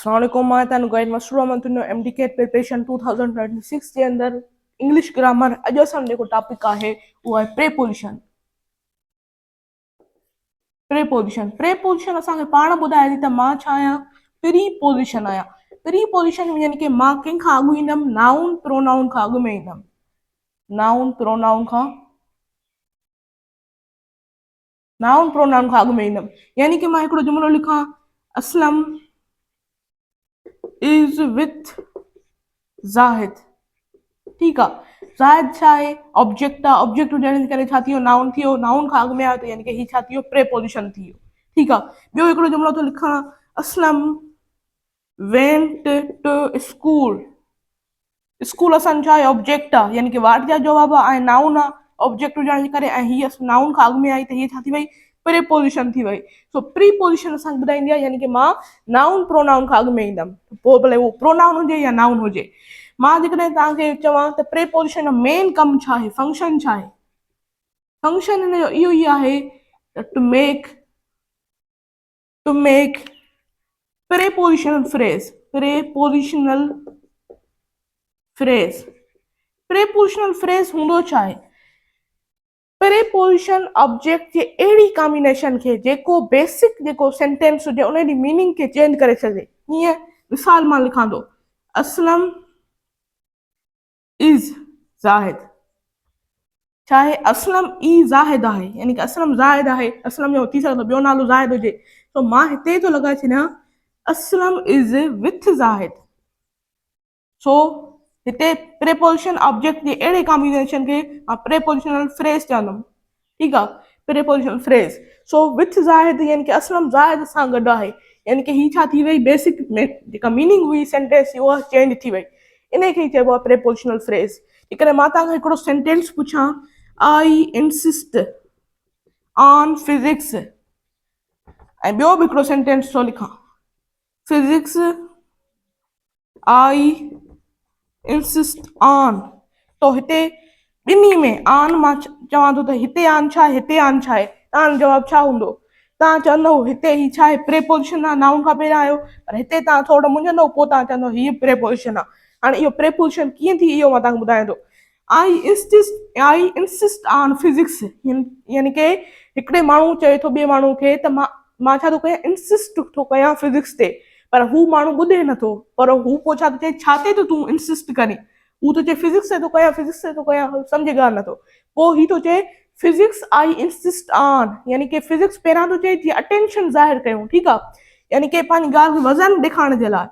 अस्सलामुअलैकुम मां तव्हांजो गाइड मसरूर अहमद तुंहिंजो MD कैट प्रिपरेशन 2026 जे अंदरि इंग्लिश ग्रामर। अॼु असांजो जेको टॉपिक आहे उहो आहे प्रेपोजिशन। प्रेपोजिशन असांखे पाण ॿुधाए थी त मां छा आहियां, प्रीपोजिशन आहियां। प्रीपोजिशन यानी कि मां कंहिंखां अॻु ईंदमि, नाउन प्रोनाउन खां अॻु में ईंदमि। नाउन प्रोनाउन खां अॻु में ईंदमि। यानी कि मां हिकिड़ो जुमिलो लिखां, असलम इज विथ ज़ाहिद। ठीकु आहे, ज़ाहिद छा आहे, ऑब्जेक्ट आहे। ऑब्जेक्ट हुजण जे करे छा थियो, नाउन थियो। नाउन खां अॻु में आयो त यानी कि ही छा थियो, प्रेपोजिशन थी वियो। ठीकु आहे। ॿियो हिकिड़ो जुमिलो थो लिखां, Aslam went to school. School असांजो छा आहे, ऑब्जेक्ट आहे, यानी कि वाट जा जवाब आहे ऐं नाउन आहे ऑब्जेक्ट हुजण जे करे, ऐं हीअ नाउन खां अॻु में आई त हीअ छा थी वई, प्रेपोजिशन थी वई। सो प्रीपोजिशन असांखे ॿुधाईंदी आहे यानी कि मां नाउन प्रोनाउन खां अॻु में ईंदमि, पोइ भले उहो प्रोनाउन हुजे या नाउन हुजे। मां जेकॾहिं तव्हांखे चवां त प्रेपोजिशन जो मेन कमु छा आहे, फंक्शन छा आहे, फंक्शन हिन जो इहो ई आहे to make prepositional phrase. Prepositional phrase हूंदो छा आहे, प्रेपोजिशन ऑब्जेक्ट जे अहिड़ी कॉम्बिनेशन खे जेको बेसिक जेको सेंटेंस हुजे उन जी मीनिंग खे चेंज करे सघे। हीअं मिसाल मां लिखां थो, असलम इज ज़ाहिद। छा आहे, असलम ई ज़ाहिद आहे, यानी कि असलम ज़ाहिद आहे। असलम जो थी सघंदो ॿियो नालो ज़ाहिद हुजे, तो मां हिते थो लॻाए छॾियां असलम इज विथ ज़ाहिद। सो हिते प्रेपोजिशन ऑब्जेक्ट जे अहिड़े कॉम्बिनेशन खे मां प्रेपोजिशनल फ्रेज चवंदमि। ठीकु आहे, prepositional phrase. So with Zahid यानी कि असलम ज़ाहिद सां गॾु आहे, यानी कि ही छा थी वई, बेसिक जेका मीनिंग हुई सेंटेंस उहा चेंज थी वई। इन खे चइबो आहे प्रेपोजिशनल फ्रेज। जेकॾहिं मां तव्हांखे हिकिड़ो सेंटेंस पुछां, आई इंसिस्ट ऑन फिजिक्स, ऐं ॿियो बि हिकिड़ो सेंटेंस थो लिखां, फिजिक्स आई इंसिस्ट ऑन, तो हिते ॿिन्ही में आन मां चवां थो त हिते आन छा आहे, हिते आन छा आहे, तव्हांजो जवाबु छा हूंदो? तव्हां चवंदव हिते ही छा आहे, प्रेपोजिशन आहे, नाउन खां पहिरियां आयो, पर हिते तव्हां थोरो मुंझंदव, पोइ तव्हां चवंदव हीअ प्रेपोजिशन आहे। हाणे इहो प्रेपोजिशन कीअं थी, इहो मां तव्हांखे ॿुधायां थो। आई इंसिस्ट ऑन फिजिक्स, यानी कि हिकिड़े माण्हू चए थो ॿिए माण्हू खे त मां छा थो कयां, इंसिस्ट थो कयां फिजिक्स ते, पर हू माण्हू ॿुधे नथो, पर हू पोइ छा थो चए, छा ते तूं इंसिस्ट करीं, हू थो चए फिजिक्स ते थो कयां, सम्झे ॻाल्हि नथो। पोइ ही थो चए फिजिक्स आई इंसिस्ट ऑन, यानी कि फिजिक्स पहिरां थो चए जीअं अटेंशन ज़ाहिर कयूं। ठीकु आहे, यानी कि पंहिंजी ॻाल्हि खे वज़न ॾेखारण जे लाइ,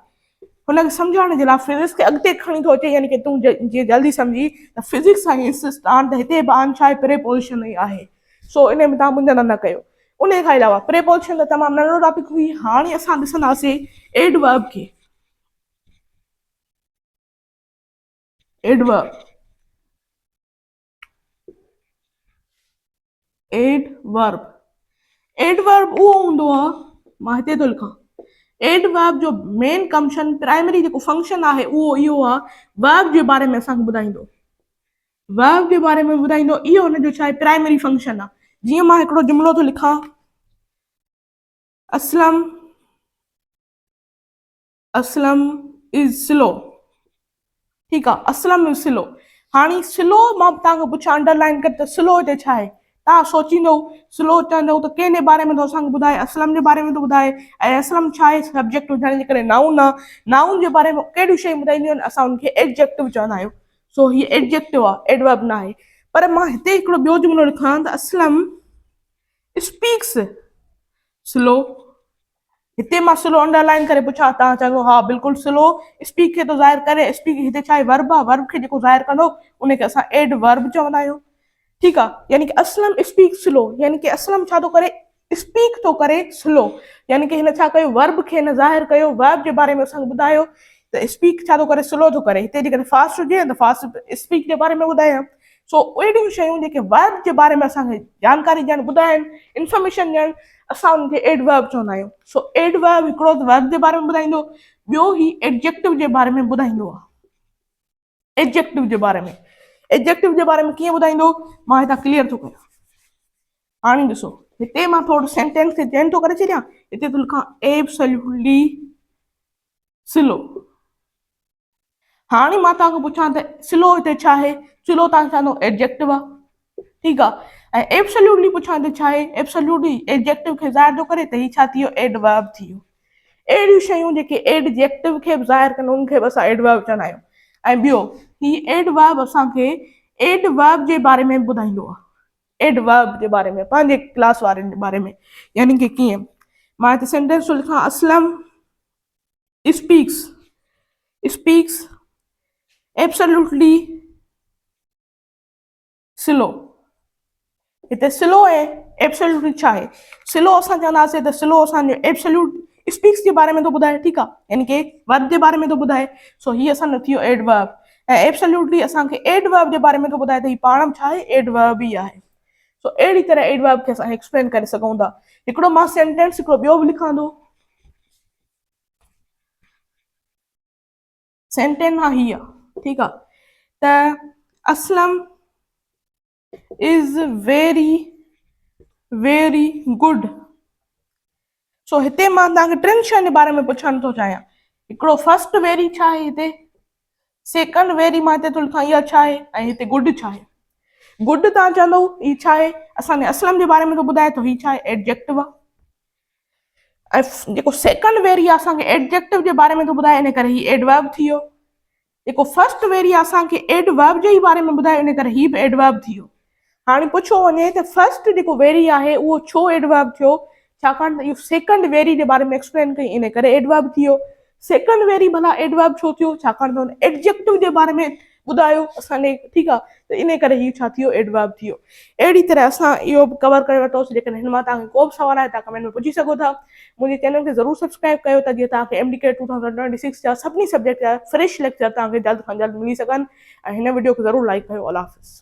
हुनखे सम्झाइण जे लाइ फिजिक्स खे अॻिते खणी थो अचे, यानी कि तूं जीअं जल्दी सम्झी त फिजिक्स आई इंसिस्ट ऑन, त हिते बि ऑन छा आहे, प्रेपोजिशन ई आहे। सो इन में तव्हां मुंझंदा न कयो। उन खां अलावा प्रेपोजिशन त तमामु नंढो टॉपिक हुई। हाणे असां ॾिसंदासीं एडवर्ब खे। एडवर्ब उहो हूंदो आहे, मां हिते थो लिखां, एडवर्ब जो मेन कमशन प्राइमरी जेको फंक्शन आहे उहो इहो आहे, वर्ब जे बारे में असांखे ॿुधाईंदो, इहो हुनजो छा आहे, प्राइमरी फंक्शन आहे। जीअं मां हिकिड़ो जुमिलो थो लिखां, असलम इज स्लो। ठीकु आहे, असलम इज स्लो। हाणे स्लो मां तव्हांखे पुछां अंडरलाइन कर त स्लो हिते छा आहे, तव्हां सोचींदव स्लो चवंदव त कंहिंजे बारे में थो असांखे ॿुधाए, असलम जे बारे में थो ॿुधाए, ऐं असलम छा आहे, सब्जेक्ट हुजण जे करे नाउन आहे। नाउन जे बारे में कहिड़ियूं शयूं ॿुधाईंदियूं आहिनि, असां हुनखे एडजेक्टिव चवंदा आहियूं। सो हीअ एडजेक्टिव आहे, एडवर्ब न आहे। पर मां हिते हिकिड़ो ॿियो जुमिलो लिखां त असलम स्पीक्स स्लो। हिते मां स्लो अंडरलाइन करे पुछां, तव्हां चवंदो हा बिल्कुलु स्लो स्पीक खे थो ज़ाहिर करे। स्पीक हिते छा आहे, वर्ब आहे, वर्ब खे जेको ज़ाहिर कंदो उनखे असां एडवर्ब चवंदा आहियूं। ठीकु आहे, यानी कि असलम स्पीक स्लो, यानी कि असलम छा थो करे, स्पीक थो करे स्लो, यानी कि हिन छा कयो, वर्ब खे हिन ज़ाहिर कयो, वर्ब जे बारे में असांखे ॿुधायो त स्पीक छा थो करे, स्लो थो करे। हिते जेकॾहिं फास्ट हुजे त फास्ट स्पीक जे बारे में ॿुधायां। सो अहिड़ियूं शयूं जेके वर्ब जे बारे में असांखे जानकारी ॾियनि, ॿुधाइनि, इंफॉर्मेशन ॾियनि, असां उनखे एडवर्ब चवंदा आहियूं। सो एडवर्ब हिकिड़ो वर्ब जे बारे में ॿुधाईंदो, ॿियो ही एडजेक्टिव जे बारे में ॿुधाईंदो आहे। एडजेक्टिव जे बारे में कीअं ॿुधाईंदो, मां हितां क्लियर थो कयां। हाणे ॾिसो, हिते मां थोरो सेंटेंस खे चेंज थो करे छॾियां, हिते थो लिखां एब्सोल्युटली स्लो। हाणे मां तव्हांखां पुछां त स्लो हिते छा आहे? स्लो तव्हां चवंदो एडजेक्टिव आहे, ठीकु आहे। ऐं एब्सोल्युटली पुछां त छा आहे? एब्सोल्युटली एडजेक्टिव खे ज़ाहिर थो करे, त हीउ छा थी वियो? एडवर्ब थी वियो। अहिड़ियूं शयूं जेके एडजेक्टिव खे बि ज़ाहिर कनि उनखे बि असां एडवर्ब चवंदा आहियूं। ऐं ॿियो, हीउ एडवर्ब असांखे एडवर्ब जे बारे में ॿुधाईंदो आहे। एडवर्ब जे बारे में, पंहिंजे क्लास वारनि जे बारे में, यानी कि कीअं? मां हिते सेंटेंस थो लिखां, असलम स्पीक्स एब्सोल्युटली स्लो। हिते स्लो ऐं एब्सोल्युटली छा आहे? स्लो असां चवंदासीं त स्लो असांजो एब्सोल्यूट स्पीक्स जे बारे में थो ॿुधाए, ठीकु आहे, यानी कि वर्ब जे बारे में थो ॿुधाए, सो हीअ असांजो थी वियो एडवर्ब। ऐं एब्सोल्युटली असांखे एडवर्ब जे बारे में थो ॿुधाए, त हीउ पाण छा आहे? एडवर्ब ई आहे। सो अहिड़ी तरह एडवर्ब खे असां एक्सप्लेन करे सघूं था। हिकिड़ो मां सेंटेंस हिकिड़ो ॿियो बि लिखां थो। सेंटेंस आहे हीअ, ठीकु आहे, त असलम इज़ वेरी गुड। सो हिते मां तव्हांखे टिनि शयुनि जे बारे में पुछणु थो चाहियां। हिकिड़ो फर्स्ट वेरी छा आहे हिते? सेकंड वेरी मां हिते थो लिखां, इहा छा आहे? ऐं हिते गुड छा आहे? गुड तव्हां चवंदो हीउ छा आहे? असांजे असलम जे बारे में थो ॿुधाए, त हीउ छा आहे? एडजेक्टिव आहे। ऐं जेको सेकंड वेरी आहे असांखे एडजेक्टिव जे बारे में थो ॿुधाए, इन करे हीउ एडवर्ब थी वियो। जेको फर्स्ट वेरी आहे असांखे एडवर्ब जे ई बारे में ॿुधाए, इन करे हीउ बि एडवर्ब थी वियो। हाणे पुछो वञे त फर्स्ट जेको वेरी आहे उहो छो एडवर्ब थियो? छाकाणि त इहो सेकंड वेरी जे बारे में एक्सप्लेन कई, इन करे एडवर्ब थी वियो। सेकंड वेरी भला एडवर्ब छो थियो? छाकाणि त हुन एडजेक्टिव जे बारे में ॿुधायो असांखे, ठीकु आहे, त इन करे हीउ छा थी वियो? एडवर्ब थी वियो। अहिड़ी तरह असां इहो बि कवर करे वरितोसीं। जेकॾहिं हिन मां तव्हांखे को बि सवाल आहे, तव्हां कमेंट में पुछी सघो था। मुंहिंजे चैनल खे ज़रूरु सब्सक्राइब कयो त जीअं तव्हांखे MDK 2026 जा सभिनी सब्जेक्ट जा फ्रेश लेक्चर तव्हांखे जल्द खां जल्द मिली सघनि। ऐं हिन वीडियो खे ज़रूरु लाइक कयो। अल्लाह हाफ़िज़।